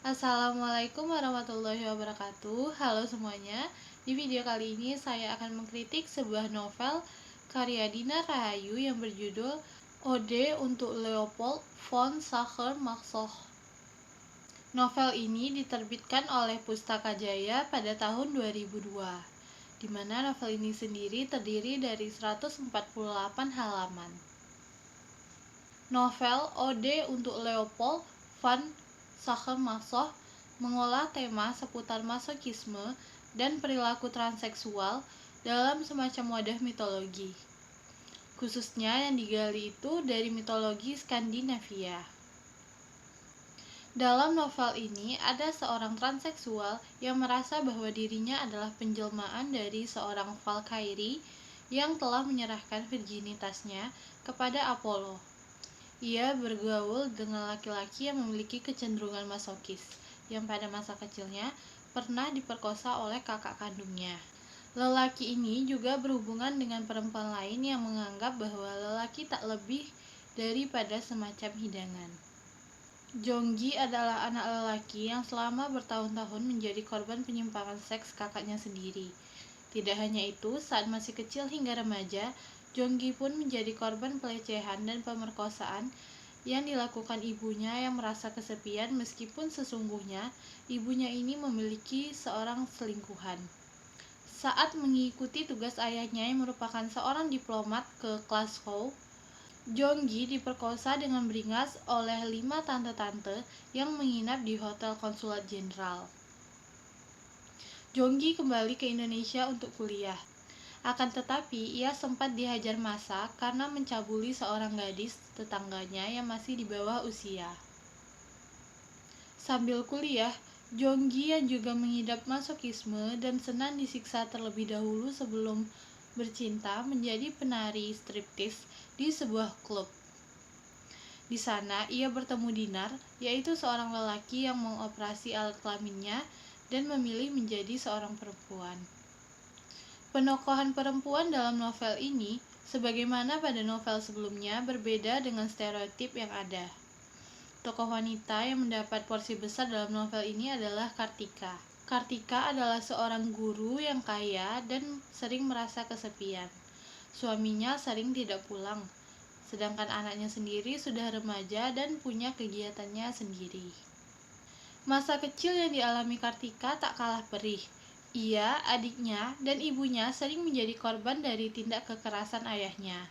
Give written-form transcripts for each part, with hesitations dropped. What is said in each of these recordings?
Assalamualaikum warahmatullahi wabarakatuh. Halo semuanya. Di video kali ini saya akan mengkritik sebuah novel karya Dina Rahayu yang berjudul Ode untuk Leopold von Sacher-Masoch. Novel ini diterbitkan oleh Pustaka Jaya pada tahun 2002, di mana novel ini sendiri terdiri dari 148 halaman. Novel Ode untuk Leopold von Sacher-Masoch mengolah tema seputar masokisme dan perilaku transseksual dalam semacam wadah mitologi. Khususnya yang digali itu dari mitologi Skandinavia. Dalam novel ini ada seorang transseksual yang merasa bahwa dirinya adalah penjelmaan dari seorang Valkyrie yang telah menyerahkan virginitasnya kepada Apollo. Ia bergaul dengan laki-laki yang memiliki kecenderungan masokis, yang pada masa kecilnya pernah diperkosa oleh kakak kandungnya. Lelaki ini juga berhubungan dengan perempuan lain yang menganggap bahwa lelaki tak lebih daripada semacam hidangan. Jonggi adalah anak lelaki yang selama bertahun-tahun menjadi korban penyimpangan seks kakaknya sendiri. Tidak hanya itu, saat masih kecil hingga remaja, Jonggi pun menjadi korban pelecehan dan pemerkosaan yang dilakukan ibunya yang merasa kesepian meskipun sesungguhnya ibunya ini memiliki seorang selingkuhan. Saat mengikuti tugas ayahnya yang merupakan seorang diplomat ke Glasgow, Jonggi diperkosa dengan beringas oleh 5 tante-tante yang menginap di Hotel Konsulat Jenderal. Jonggi kembali ke Indonesia untuk kuliah. Akan tetapi, ia sempat dihajar massa karena mencabuli seorang gadis tetangganya yang masih di bawah usia. Sambil kuliah, Jonggi yang juga mengidap masokisme dan senang disiksa terlebih dahulu sebelum bercinta menjadi penari striptease di sebuah klub. Di sana, ia bertemu Dinar, yaitu seorang lelaki yang mengoperasi alat kelaminnya dan memilih menjadi seorang perempuan. Penokohan perempuan dalam novel ini, sebagaimana pada novel sebelumnya, berbeda dengan stereotip yang ada. Tokoh wanita yang mendapat porsi besar dalam novel ini adalah Kartika. Kartika adalah seorang guru yang kaya dan sering merasa kesepian. Suaminya sering tidak pulang, sedangkan anaknya sendiri sudah remaja dan punya kegiatannya sendiri. Masa kecil yang dialami Kartika tak kalah perih. Ia, adiknya, dan ibunya sering menjadi korban dari tindak kekerasan ayahnya.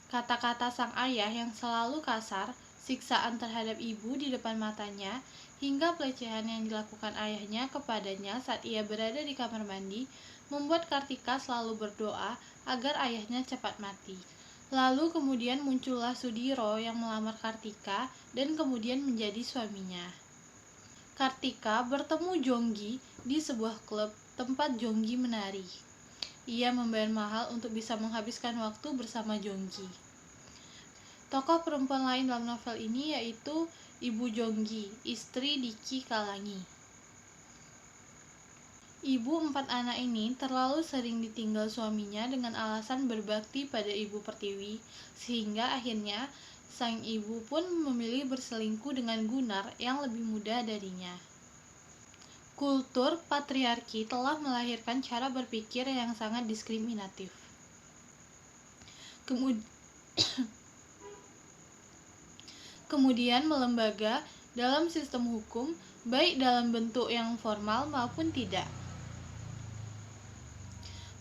Kata-kata sang ayah yang selalu kasar, siksaan terhadap ibu di depan matanya, hingga pelecehan yang dilakukan ayahnya kepadanya saat ia berada di kamar mandi, membuat Kartika selalu berdoa agar ayahnya cepat mati. Lalu kemudian muncullah Sudiro yang melamar Kartika dan kemudian menjadi suaminya. Kartika bertemu Jonggi di sebuah klub tempat Jonggi menari. Ia membayar mahal untuk bisa menghabiskan waktu bersama Jonggi. Tokoh perempuan lain dalam novel ini yaitu Ibu Jonggi, istri Diki Kalangi. Ibu 4 anak ini terlalu sering ditinggal suaminya dengan alasan berbakti pada Ibu Pertiwi, sehingga akhirnya sang ibu pun memilih berselingkuh dengan Gunar yang lebih muda darinya. Kultur patriarki telah melahirkan cara berpikir yang sangat diskriminatif. Kemudian melembaga dalam sistem hukum, baik dalam bentuk yang formal maupun tidak.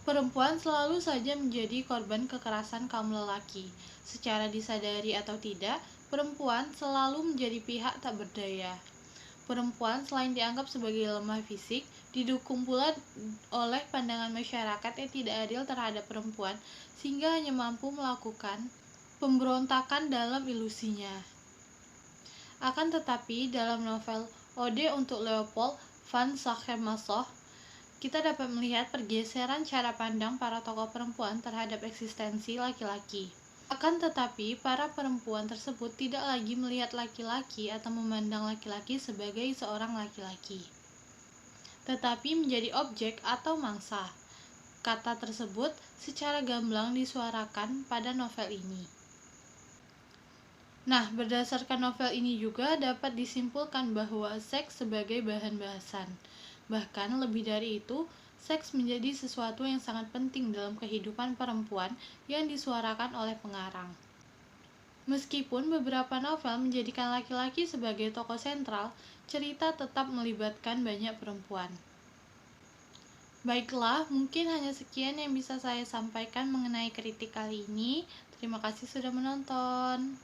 Perempuan selalu saja menjadi korban kekerasan kaum lelaki. Secara disadari atau tidak, perempuan selalu menjadi pihak tak berdaya. Perempuan selain dianggap sebagai lemah fisik, didukung pula oleh pandangan masyarakat yang tidak adil terhadap perempuan, sehingga hanya mampu melakukan pemberontakan dalam ilusinya. Akan tetapi, dalam novel Ode untuk Leopold von Sacher-Masoch, kita dapat melihat pergeseran cara pandang para tokoh perempuan terhadap eksistensi laki-laki. Akan tetapi, para perempuan tersebut tidak lagi melihat laki-laki atau memandang laki-laki sebagai seorang laki-laki, tetapi menjadi objek atau mangsa. Kata tersebut secara gamblang disuarakan pada novel ini. Nah, berdasarkan novel ini juga dapat disimpulkan bahwa seks sebagai bahan bahasan. Bahkan lebih dari itu, seks menjadi sesuatu yang sangat penting dalam kehidupan perempuan yang disuarakan oleh pengarang. Meskipun beberapa novel menjadikan laki-laki sebagai tokoh sentral, cerita tetap melibatkan banyak perempuan. Baiklah, mungkin hanya sekian yang bisa saya sampaikan mengenai kritik kali ini. Terima kasih sudah menonton.